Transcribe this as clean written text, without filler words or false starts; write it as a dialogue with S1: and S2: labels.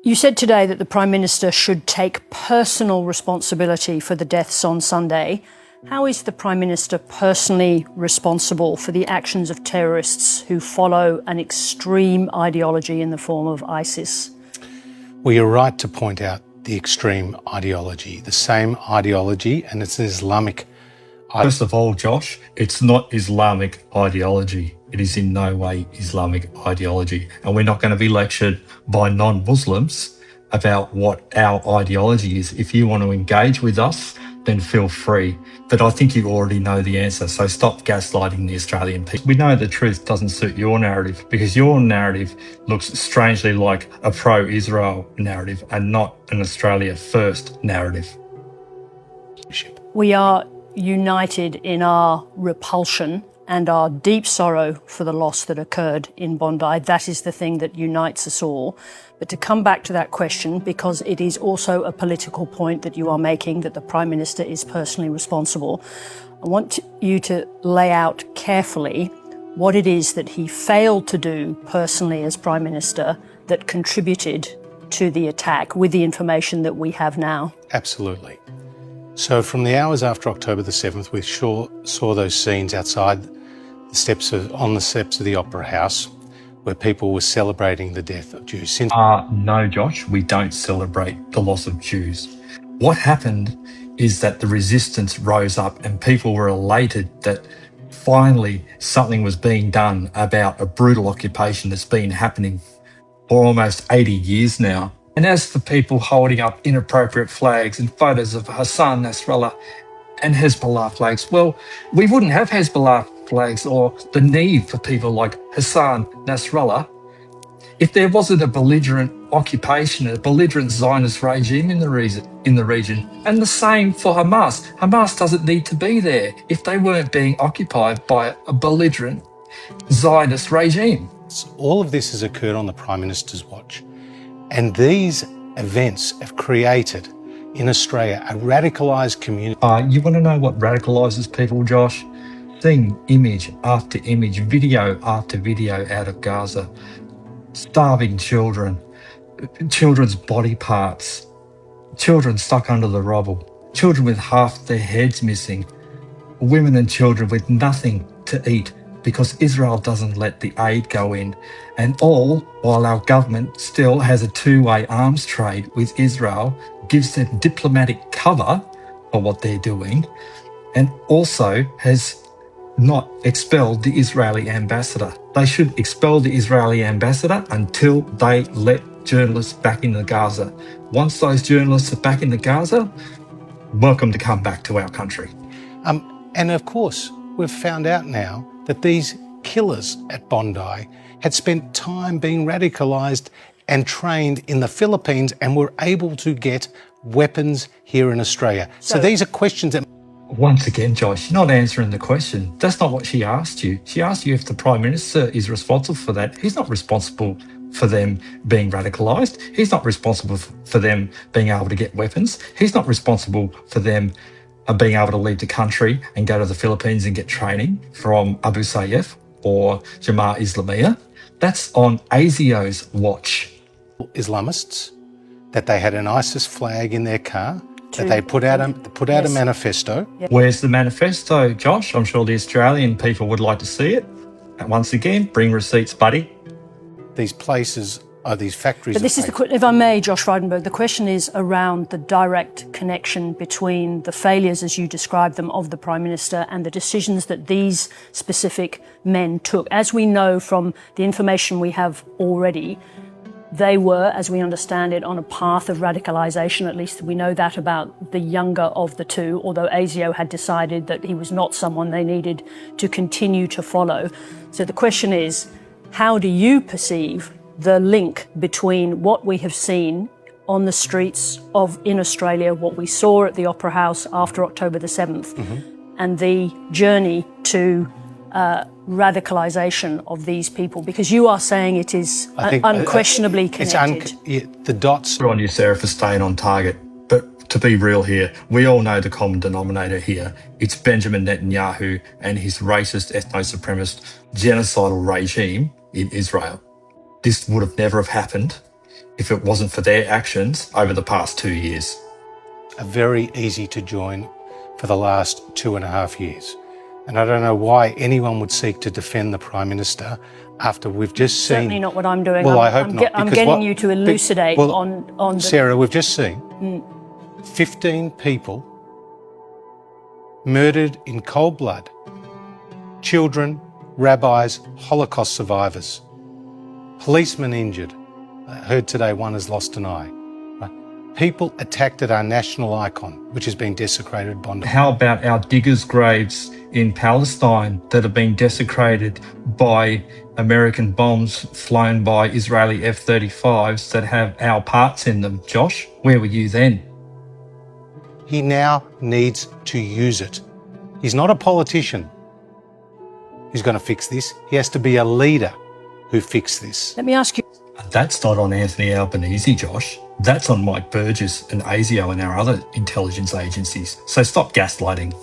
S1: You said today that the Prime Minister should take personal responsibility for the deaths on Sunday. How is the Prime Minister personally responsible for the actions of terrorists who follow an extreme ideology in the form of ISIS?
S2: Well, you're right to point out the extreme ideology, the same ideology, and it's an Islamic.
S3: First of all, Josh, it's not Islamic ideology. It is in no way Islamic ideology. And we're not going to be lectured by non-Muslims about what our ideology is. If you want to engage with us, then feel free. But I think you already know the answer, so stop gaslighting the Australian people. We know the truth doesn't suit your narrative because your narrative looks strangely like a pro-Israel narrative and not an Australia first narrative.
S1: We are united in our repulsion and our deep sorrow for the loss that occurred in Bondi. That is the thing that unites us all. But to come back to that question, because it is also a political point that you are making, that the Prime Minister is personally responsible, I want you to lay out carefully what it is that he failed to do personally as Prime Minister that contributed to the attack with the information that we have now.
S2: Absolutely. So from the hours after October the 7th, we saw those scenes outside on the steps of the Opera House where people were celebrating the death of Jews.
S3: No, Josh, we don't celebrate the loss of Jews. What happened is that the resistance rose up and people were elated that finally something was being done about a brutal occupation that's been happening for almost 80 years now. And as for people holding up inappropriate flags and photos of Hassan Nasrallah and Hezbollah flags, well, we wouldn't have Hezbollah flags or the need for people like Hassan Nasrallah if there wasn't a belligerent occupation, a belligerent Zionist regime in the region. And the same for Hamas. Hamas doesn't need to be there if they weren't being occupied by a belligerent Zionist regime.
S2: All of this has occurred on the Prime Minister's watch. And these events have created in Australia a radicalised community.
S3: You want to know what radicalises people, Josh? Seeing image after image, video after video out of Gaza. Starving children, children's body parts, children stuck under the rubble, children with half their heads missing, women and children with nothing to eat because Israel doesn't let the aid go in, and all while our government still has a two-way arms trade with Israel, gives them diplomatic cover for what they're doing, and also has not expelled the Israeli ambassador. They should expel the Israeli ambassador until they let journalists back into Gaza. Once those journalists are back into Gaza, welcome to come back to our country.
S2: And of course, we've found out now that these killers at Bondi had spent time being radicalised and trained in the Philippines and were able to get weapons here in Australia. So these are questions that...
S3: Once again, Josh, you're not answering the question. That's not what she asked you. She asked you if the Prime Minister is responsible for that. He's not responsible for them being radicalised. He's not responsible for them being able to get weapons. He's not responsible for them being able to leave the country and go to the Philippines and get training from Abu Sayyaf or Jamaat Islamiyah. That's on ASIO's watch.
S2: Islamists, that they had an ISIS flag in their car, that they put out a manifesto.
S1: Yep.
S3: Where's the manifesto, Josh? I'm sure the Australian people would like to see it. And once again, bring receipts, buddy.
S2: These places are these factories.
S1: But this is if I may, Josh Frydenberg, the question is around the direct connection between the failures, as you described them, of the Prime Minister and the decisions that these specific men took. As we know from the information we have already, they were, as we understand it, on a path of radicalisation. At least we know that about the younger of the two, although ASIO had decided that he was not someone they needed to continue to follow. So the question is, how do you perceive the link between what we have seen on the streets in Australia, what we saw at the Opera House after October the 7th, and the journey to radicalisation of these people? Because you are saying it is unquestionably connected.
S2: The dots
S3: are on you, Sarah, for staying on target. But to be real here, we all know the common denominator here. It's Benjamin Netanyahu and his racist, ethno-supremacist, genocidal regime in Israel. This would have never have happened if it wasn't for their actions over the past 2 years.
S2: Are very easy to join for the last 2.5 years. And I don't know why anyone would seek to defend the Prime Minister after we've just seen...
S1: Certainly not what I'm doing.
S2: Well, I hope not.
S1: I'm getting you to elucidate on the...
S2: Sarah, we've just seen 15 people murdered in cold blood. Children, rabbis, Holocaust survivors. Policemen injured. I heard today one has lost an eye. People attacked at our national icon, which has been desecrated at Bondi.
S3: How about our diggers' graves in Palestine that have been desecrated by American bombs flown by Israeli F-35s that have our parts in them? Josh, where were you then?
S2: He now needs to use it. He's not a politician who's going to fix this. He has to be a leader who fixes this.
S1: Let me ask you...
S3: That's not on Anthony Albanese, Josh. That's on Mike Burgess and ASIO and our other intelligence agencies. So stop gaslighting.